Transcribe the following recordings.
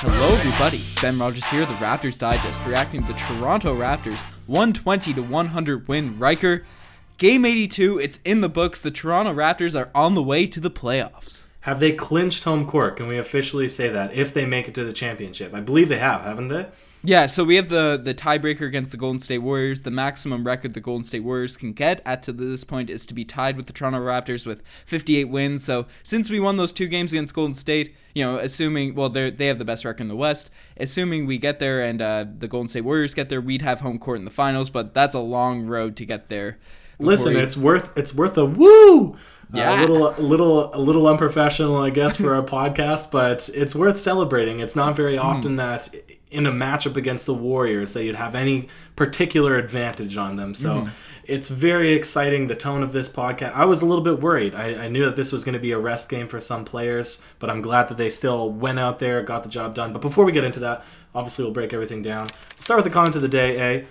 Hello everybody, Ben Rogers here, the Raptors Digest, reacting to the Toronto Raptors 120-100 win. Ryker, Game 82, it's in the books. The Toronto Raptors are on the way to the playoffs. Have they clinched home court? Can we officially say that, if they make it to the championship? I believe they have, haven't they? Yeah, so we have the tiebreaker against the Golden State Warriors. The maximum record the Golden State Warriors can get to this point is to be tied with the Toronto Raptors with 58 wins. So since we won those 2 games against Golden State, assuming, they have the best record in the West, assuming we get there and the Golden State Warriors get there, we'd have home court in the finals, but that's a long road to get there. Listen, it's worth a woo! Yeah. A little unprofessional, I guess, for our podcast, but it's worth celebrating. It's not very often that in a matchup against the Warriors that you'd have any particular advantage on them. So it's very exciting, the tone of this podcast. I was a little bit worried. I knew that this was going to be a rest game for some players, but I'm glad that they still went out there, got the job done. But before we get into that, obviously we'll break everything down. We'll start with the comment of the day,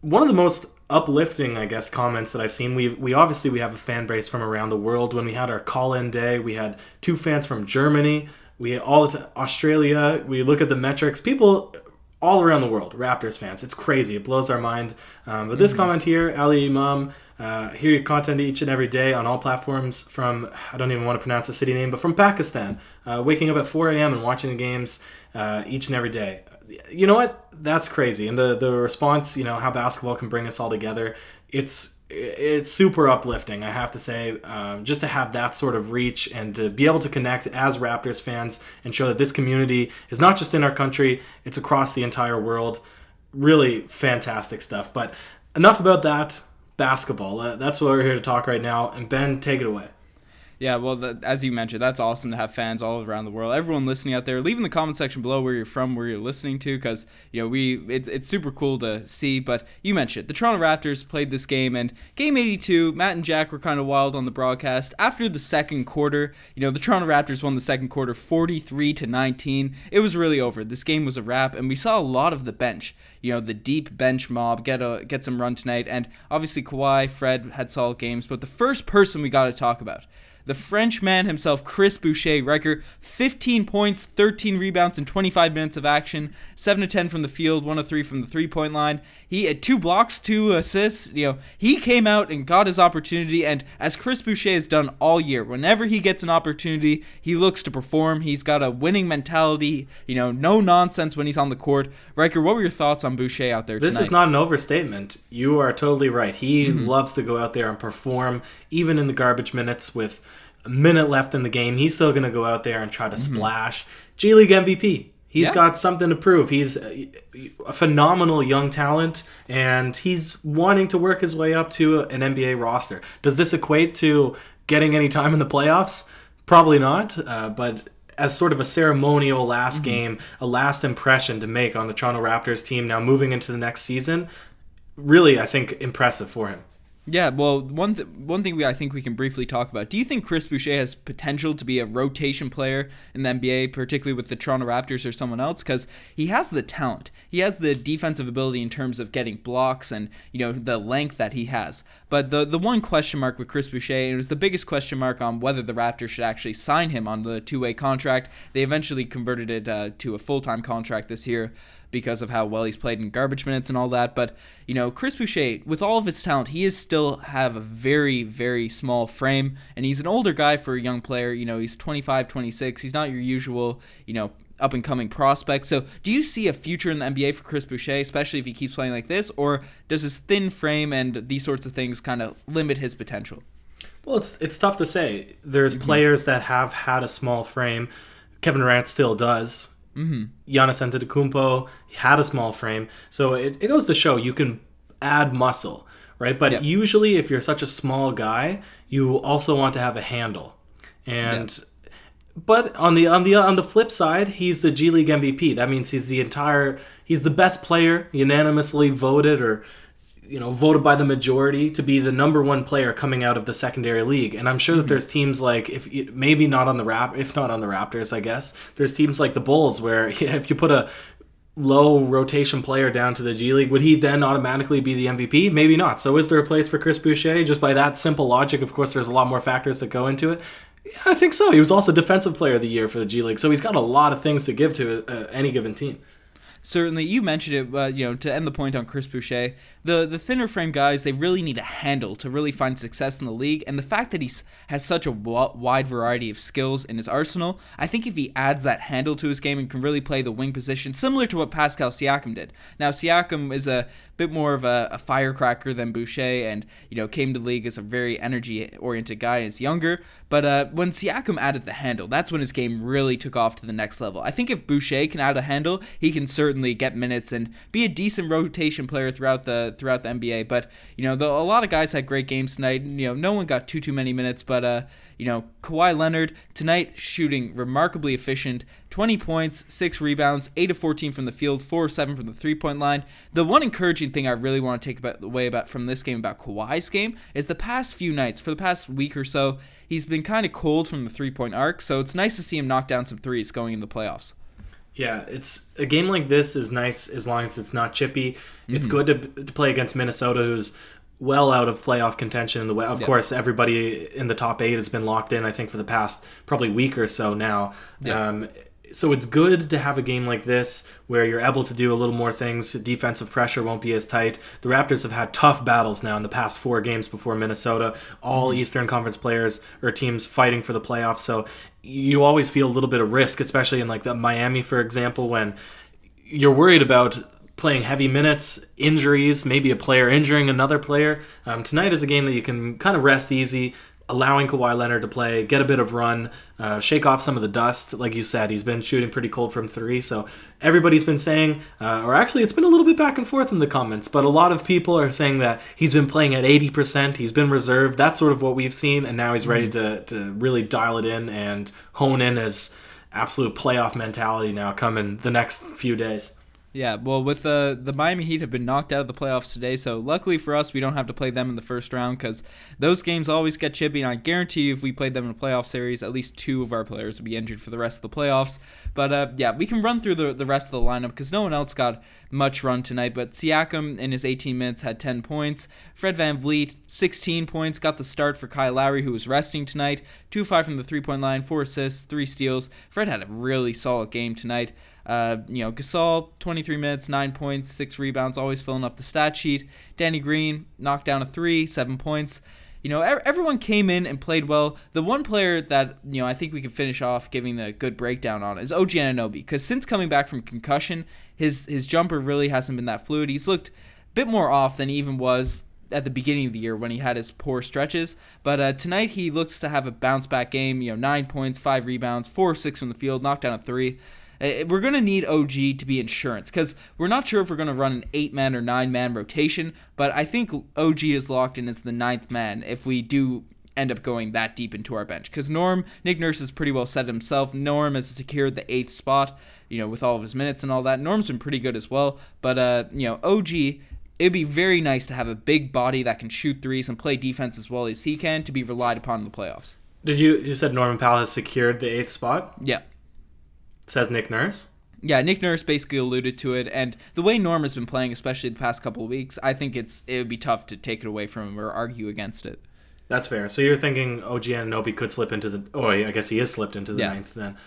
One of the most uplifting, I guess, comments that I've seen. We obviously have a fan base from around the world. When we had our call-in day, we had 2 fans from Germany. We had Australia. We look at the metrics. People all around the world, Raptors fans. It's crazy. It blows our mind. But this comment here, Ali Imam, hear your content each and every day on all platforms from, I don't even want to pronounce the city name, but from Pakistan. Waking up at 4 a.m. and watching the games each and every day. You know what? That's crazy. And the response, how basketball can bring us all together, it's super uplifting, I have to say, just to have that sort of reach and to be able to connect as Raptors fans and show that this community is not just in our country, it's across the entire world. Really fantastic stuff. But enough about that. Basketball. That's what we're here to talk right now. And Ben, take it away. Yeah, well, as you mentioned, that's awesome to have fans all around the world. Everyone listening out there, leave in the comment section below where you're from, where you're listening to, because it's super cool to see. But you mentioned the Toronto Raptors played this game, and Game 82, Matt and Jack were kind of wild on the broadcast. After the second quarter, the Toronto Raptors won the second quarter 43-19. It was really over. This game was a wrap, and we saw a lot of the bench. The deep bench mob get some run tonight, and obviously Kawhi, Fred had solid games. But the first person we got to talk about, the French man himself, Chris Boucher. Ryker, 15 points, 13 rebounds in 25 minutes of action, 7 of 10 from the field, 1 of 3 from the three-point line. He had 2 blocks, 2 assists. He came out and got his opportunity, and as Chris Boucher has done all year, whenever he gets an opportunity, he looks to perform. He's got a winning mentality, no nonsense when he's on the court. Ryker, what were your thoughts on Boucher out there tonight? This is not an overstatement. You are totally right. He loves to go out there and perform, even in the garbage minutes with a minute left in the game. He's still going to go out there and try to splash. G League MVP. He's got something to prove. He's a phenomenal young talent, and he's wanting to work his way up to an NBA roster. Does this equate to getting any time in the playoffs? Probably not, but as sort of a ceremonial last game, a last impression to make on the Toronto Raptors team now moving into the next season, really, I think, impressive for him. Yeah, well, one thing I think we can briefly talk about. Do you think Chris Boucher has potential to be a rotation player in the NBA, particularly with the Toronto Raptors or someone else? Because he has the talent. He has the defensive ability in terms of getting blocks and, the length that he has. But the one question mark with Chris Boucher, and it was the biggest question mark on whether the Raptors should actually sign him on the 2-way contract. They eventually converted it to a full-time contract this year because of how well he's played in garbage minutes and all that. But, Chris Boucher, with all of his talent, he is still have a very, very small frame, and he's an older guy for a young player. He's 25, 26. He's not your usual, up-and-coming prospect. So do you see a future in the NBA for Chris Boucher, especially if he keeps playing like this, or does his thin frame and these sorts of things kind of limit his potential? Well, it's tough to say. There's players that have had a small frame. Kevin Durant still does. Giannis Antetokounmpo, he had a small frame. So it goes to show you can add muscle, right? But usually if you're such a small guy, you also want to have a handle. But on the flip side, he's the G League MVP. That means he's the best player, unanimously voted or voted by the majority to be the number 1 player coming out of the secondary league. And I'm sure that there's teams like, if not on the Raptors, I guess, there's teams like the Bulls where if you put a low rotation player down to the G League, would he then automatically be the MVP? Maybe not. So is there a place for Chris Boucher? Just by that simple logic, of course, there's a lot more factors that go into it. Yeah, I think so. He was also Defensive Player of the Year for the G League, so he's got a lot of things to give to any given team. Certainly, you mentioned it, to end the point on Chris Boucher, the thinner frame guys, they really need a handle to really find success in the league, and the fact that he has such a wide variety of skills in his arsenal, I think if he adds that handle to his game and can really play the wing position, similar to what Pascal Siakam did. Now, Siakam is a bit more of a firecracker than Boucher, and came to the league as a very energy-oriented guy and is younger, but when Siakam added the handle, that's when his game really took off to the next level. I think if Boucher can add a handle, he can certainly get minutes and be a decent rotation player throughout the NBA. But a lot of guys had great games tonight. No one got too many minutes, but Kawhi Leonard tonight shooting remarkably efficient. 20 points, 6 rebounds, 8 of 14 from the field, 4 of 7 from the three-point line. The one encouraging thing I really want to take away from this game, about Kawhi's game, is the past few nights, for the past week or so, he's been kind of cold from the three-point arc, so it's nice to see him knock down some threes going into the playoffs. Yeah, it's a game like this is nice as long as it's not chippy. It's good to play against Minnesota, who's well out of playoff contention in the way. Of course, everybody in the top 8 has been locked in, I think, for the past probably week or so now. So it's good to have a game like this where you're able to do a little more things. Defensive pressure won't be as tight. The Raptors have had tough battles now in the past 4 games before Minnesota. All Eastern Conference players or teams fighting for the playoffs. So you always feel a little bit of risk, especially in like the Miami, for example, when you're worried about playing heavy minutes, injuries, maybe a player injuring another player. Tonight is a game that you can kind of rest easy, allowing Kawhi Leonard to play, get a bit of run, shake off some of the dust. Like you said, he's been shooting pretty cold from 3, so everybody's been saying, or actually it's been a little bit back and forth in the comments, but a lot of people are saying that he's been playing at 80%, he's been reserved, that's sort of what we've seen, and now he's ready to really dial it in and hone in his absolute playoff mentality now coming the next few days. Yeah, well, with the Miami Heat have been knocked out of the playoffs today, so luckily for us, we don't have to play them in the first round because those games always get chippy, and I guarantee you if we played them in a playoff series, at least 2 of our players would be injured for the rest of the playoffs. But we can run through the rest of the lineup because no one else got much run tonight, but Siakam in his 18 minutes had 10 points. Fred VanVleet, 16 points, got the start for Kyle Lowry, who was resting tonight. 2-5 from the three-point line, 4 assists, 3 steals. Fred had a really solid game tonight. Gasol, 23 minutes, 9 points, 6 rebounds, always filling up the stat sheet. Danny Green knocked down a 3, 7 points. Everyone came in and played well. The one player that, I think we can finish off giving the good breakdown on is OG Anunoby, because since coming back from concussion, his jumper really hasn't been that fluid. He's looked a bit more off than he even was at the beginning of the year when he had his poor stretches. But tonight he looks to have a bounce-back game, 9 points, 5 rebounds, 4 of 6 from the field, knocked down a 3. We're going to need OG to be insurance because we're not sure if we're going to run an 8-man or 9-man rotation, but I think OG is locked in as the 9th man if we do end up going that deep into our bench. Because Nick Nurse has pretty well said himself, Norm has secured the 8th spot, with all of his minutes and all that. Norm's been pretty good as well, but, OG, it'd be very nice to have a big body that can shoot threes and play defense as well as he can to be relied upon in the playoffs. You said Norman Powell has secured the 8th spot? Yeah. Says Nick Nurse? Yeah, Nick Nurse basically alluded to it, and the way Norm has been playing, especially the past couple of weeks, I think it would be tough to take it away from him or argue against it. That's fair. So you're thinking OG Anunoby could slip into the... Oh, I guess he is slipped into the 9th then.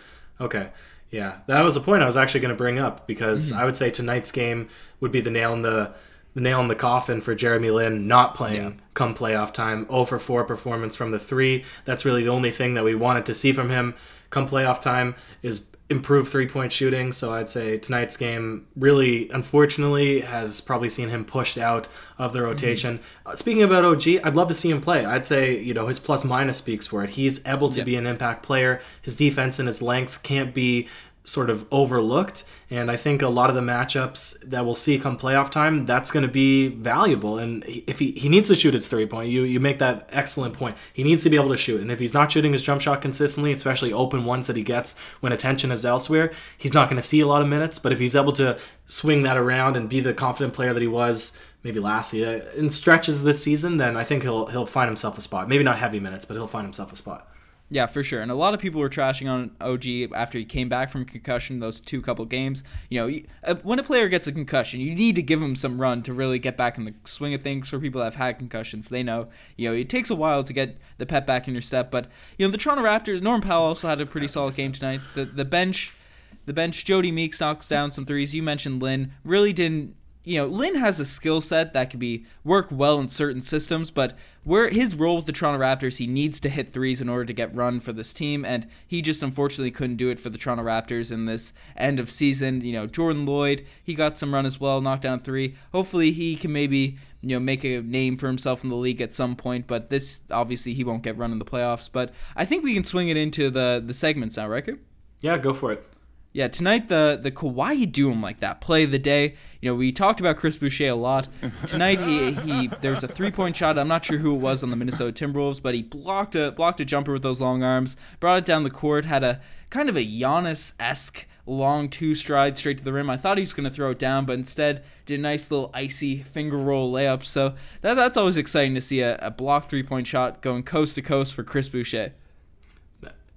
Okay. Yeah, that was a point I was actually going to bring up because I would say tonight's game would be the nail in the coffin for Jeremy Lin not playing come playoff time. 0 for 4 performance from the 3. That's really the only thing that we wanted to see from him come playoff time is improved 3-point shooting. So I'd say tonight's game really, unfortunately, has probably seen him pushed out of the rotation. Speaking about OG, I'd love to see him play. I'd say, his plus minus speaks for it. He's able to be an impact player. His defense and his length can't be sort of overlooked, and I think a lot of the matchups that we'll see come playoff time, that's going to be valuable. And if he needs to shoot his 3-point, you make that excellent point. He needs to be able to shoot, and if he's not shooting his jump shot consistently, especially open ones that he gets when attention is elsewhere, he's not going to see a lot of minutes. But if he's able to swing that around and be the confident player that he was maybe last year in stretches this season, then I think he'll find himself a spot. Maybe not heavy minutes, but he'll find himself a spot. Yeah, for sure. And a lot of people were trashing on OG after he came back from concussion, those couple games. When a player gets a concussion, you need to give him some run to really get back in the swing of things. For people that have had concussions, they know, it takes a while to get the pep back in your step. But, the Toronto Raptors, Norm Powell also had a pretty solid game tonight. The bench, Jody Meeks knocks down some threes. You mentioned Lynn. Really didn't. Lynn has a skill set that could work well in certain systems, but where his role with the Toronto Raptors, he needs to hit threes in order to get run for this team, and he just unfortunately couldn't do it for the Toronto Raptors in this end of season. Jordan Lloyd, he got some run as well, knocked down 3. Hopefully he can maybe make a name for himself in the league at some point, but this, obviously, he won't get run in the playoffs. But I think we can swing it into the segments now, Riker? Yeah, go for it. Yeah, tonight the Kawhi do him like that play of the day. We talked about Chris Boucher a lot. Tonight he there was a 3-point shot. I'm not sure who it was on the Minnesota Timberwolves, but he blocked a jumper with those long arms, brought it down the court, had a kind of a Giannis-esque long 2 strides straight to the rim. I thought he was going to throw it down, but instead did a nice little icy finger roll layup. So that's always exciting to see a blocked 3-point shot going coast to coast for Chris Boucher.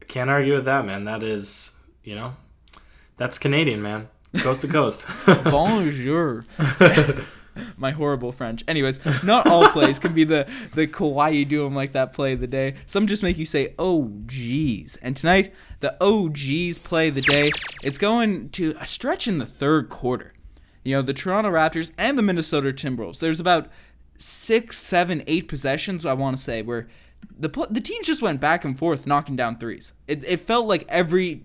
Can't argue with that, man. That is, that's Canadian, man. Coast to coast. Bonjour. My horrible French. Anyways, not all plays can be the Kawhi do him like that play of the day. Some just make you say, oh, geez. And tonight, the oh, geez play of the day, it's going to a stretch in the third quarter. The Toronto Raptors and the Minnesota Timberwolves. There's about 6, 7, 8 possessions, I want to say, where the teams just went back and forth knocking down threes. It felt like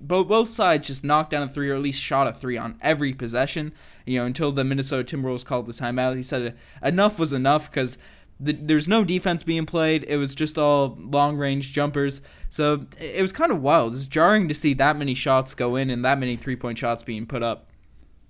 both sides just knocked down a 3 or at least shot a 3 on every possession, until the Minnesota Timberwolves called the timeout. He said enough was enough because there's no defense being played. It was just all long-range jumpers. So it was kind of wild. It's jarring to see that many shots go in and that many 3-point shots being put up.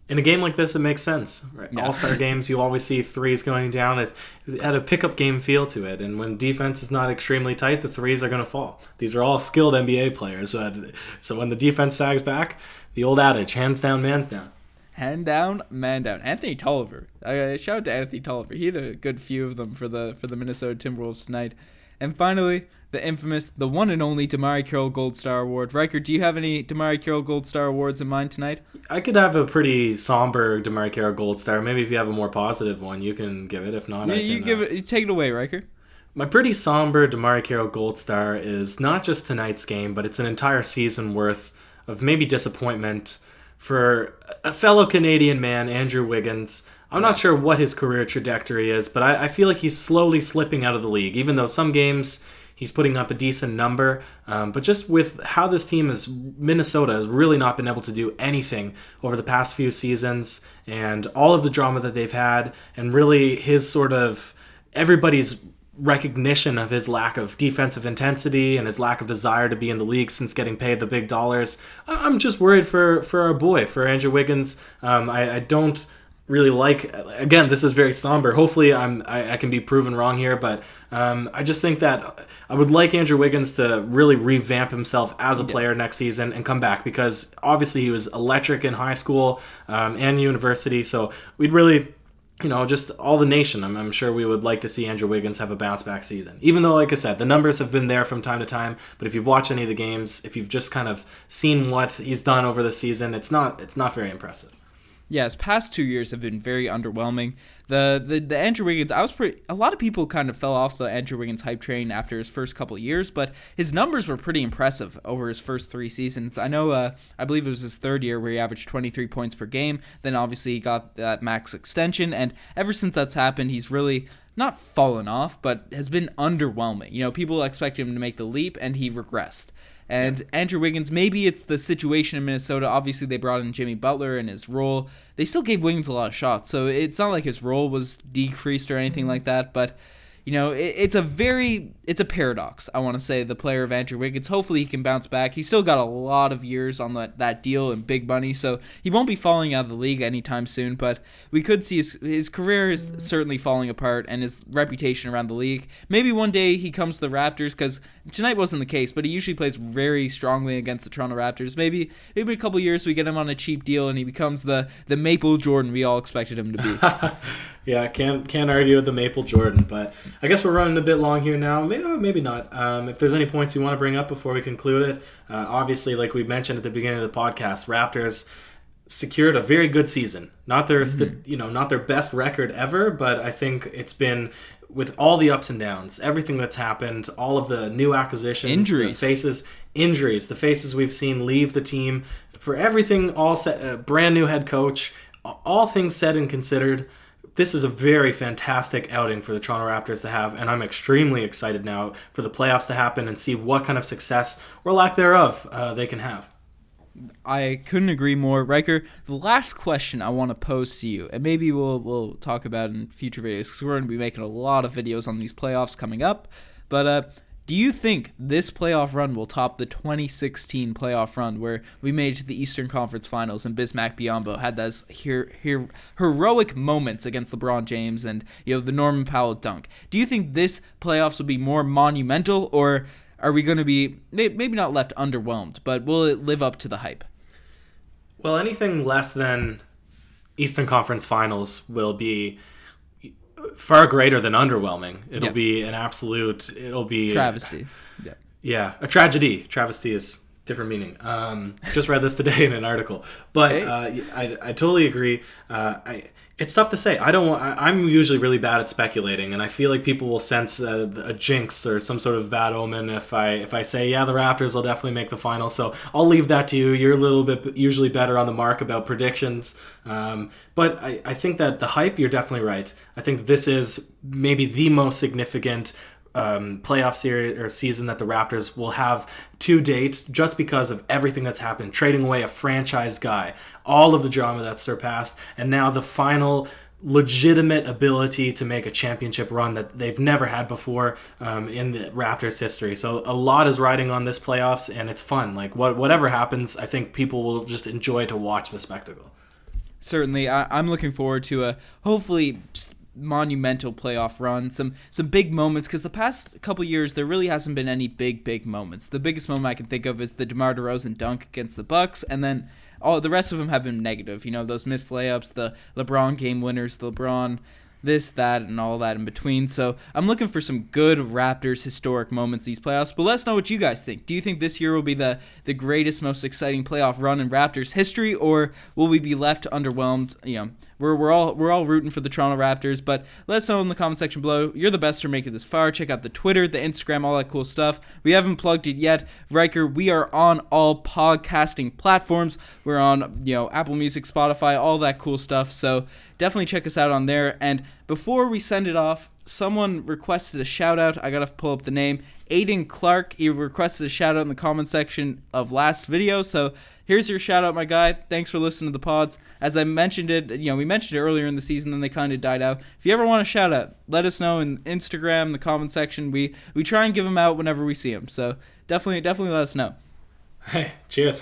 In a game like this, it makes sense. Right? Yeah. All-star games, you always see threes going down. It had a pickup game feel to it. And when defense is not extremely tight, the threes are going to fall. These are all skilled NBA players. So when the defense sags back, the old adage, hands down, man's down. Hand down, man down. Anthony Tolliver. Shout out to Anthony Tolliver. He had a good few of them for the Minnesota Timberwolves tonight. And finally, the infamous, the one and only DeMarre Carroll Gold Star Award. Riker, do you have any DeMarre Carroll Gold Star Awards in mind tonight? I could have a pretty somber DeMarre Carroll Gold Star. Maybe if you have a more positive one, you can give it. If not, I can. You give it. You take it away, Riker. My pretty somber DeMarre Carroll Gold Star is not just tonight's game, but it's an entire season worth of maybe disappointment for a fellow Canadian man, Andrew Wiggins. I'm not sure what his career trajectory is, but I feel like he's slowly slipping out of the league, even though some games he's putting up a decent number. But just with how this team Minnesota has really not been able to do anything over the past few seasons, and all of the drama that they've had, and really his sort of everybody's recognition of his lack of defensive intensity and his lack of desire to be in the league since getting paid the big dollars. I'm just worried for our boy, for Andrew Wiggins. I don't really like, again, this is very somber. Hopefully I can be proven wrong here, but I just think that I would like Andrew Wiggins to really revamp himself as a player next season and come back, because obviously he was electric in high school and university, so we'd really, just all the nation, I'm sure we would like to see Andrew Wiggins have a bounce-back season. Even though, like I said, the numbers have been there from time to time, but if you've watched any of the games, if you've just kind of seen what he's done over the season, it's not very impressive. Yeah, his past 2 years have been very underwhelming. The Andrew Wiggins, a lot of people kind of fell off the Andrew Wiggins hype train after his first couple years, but his numbers were pretty impressive over his first 3 seasons. I know, I believe it was his third year where he averaged 23 points per game. Then obviously he got that max extension, and ever since that's happened, he's really not fallen off, but has been underwhelming. People expect him to make the leap, and he regressed. And Andrew Wiggins, maybe it's the situation in Minnesota. Obviously, they brought in Jimmy Butler and his role. They still gave Wiggins a lot of shots, so it's not like his role was decreased or anything like that. But, it's a paradox, I want to say, the player of Andrew Wiggins. Hopefully he can bounce back. He's still got a lot of years on that deal and big money, so he won't be falling out of the league anytime soon. But we could see his career is certainly falling apart, and his reputation around the league. Maybe one day he comes to the Raptors, because tonight wasn't the case, but he usually plays very strongly against the Toronto Raptors. Maybe a couple years we get him on a cheap deal, and he becomes the Maple Jordan we all expected him to be. Yeah, can't argue with the Maple Jordan, but I guess we're running a bit long here now. Maybe not. If there's any points you want to bring up before we conclude it, obviously, like we mentioned at the beginning of the podcast, Raptors secured a very good season. Not their not their best record ever, but I think it's been, with all the ups and downs, everything that's happened, all of the new acquisitions, injuries, the faces we've seen leave the team, for everything all set, a brand new head coach, all things said and considered, this is a very fantastic outing for the Toronto Raptors to have, and I'm extremely excited now for the playoffs to happen and see what kind of success or lack thereof they can have. I couldn't agree more. Ryker, the last question I want to pose to you, and maybe we'll talk about it in future videos because we're going to be making a lot of videos on these playoffs coming up, but do you think this playoff run will top the 2016 playoff run where we made it to the Eastern Conference Finals and Bismack Biyombo had those heroic moments against LeBron James and the Norman Powell dunk? Do you think this playoffs will be more monumental, or are we going to be maybe not left underwhelmed, but will it live up to the hype? Well, anything less than Eastern Conference Finals will be far greater than underwhelming. It'll be an absolute. It'll be travesty. A tragedy. Travesty is different meaning. Just read this today in an article, but I totally agree. It's tough to say. I'm usually really bad at speculating, and I feel like people will sense a jinx or some sort of bad omen if I say, the Raptors will definitely make the final. So I'll leave that to you. You're a little bit usually better on the mark about predictions. But I think that the hype, you're definitely right. I think this is maybe the most significant playoff series or season that the Raptors will have to date, just because of everything that's happened, trading away a franchise guy, all of the drama that's surpassed, and now the final legitimate ability to make a championship run that they've never had before in the Raptors history. So a lot is riding on this playoffs, and it's fun. Like whatever happens, I think people will just enjoy to watch the spectacle. Certainly, I'm looking forward to a hopefully monumental playoff run, some big moments, because the past couple years there really hasn't been any big moments. The biggest moment I can think of is the DeMar DeRozan dunk against the Bucks, and then all the rest of them have been negative. Those missed layups, the LeBron game winners, the LeBron this, that, and all that in between. So I'm looking for some good Raptors historic moments these playoffs. But let us know what you guys think. Do you think this year will be the greatest, most exciting playoff run in Raptors history, or will we be left underwhelmed? We're all rooting for the Toronto Raptors, but let us know in the comment section below. You're the best for making this far. Check out the Twitter, the Instagram, all that cool stuff. We haven't plugged it yet. Ryker, we are on all podcasting platforms. We're on, Apple Music, Spotify, all that cool stuff. So definitely check us out on there. And before we send it off, someone requested a shout out. I gotta pull up the name. Aiden Clark. He requested a shout out in the comment section of last video. So here's your shout out, my guy. Thanks for listening to the pods. As I mentioned it, we mentioned it earlier in the season, then they kind of died out. If you ever want a shout out, let us know in Instagram, the comment section. We try and give them out whenever we see them. So definitely let us know. Hey, cheers.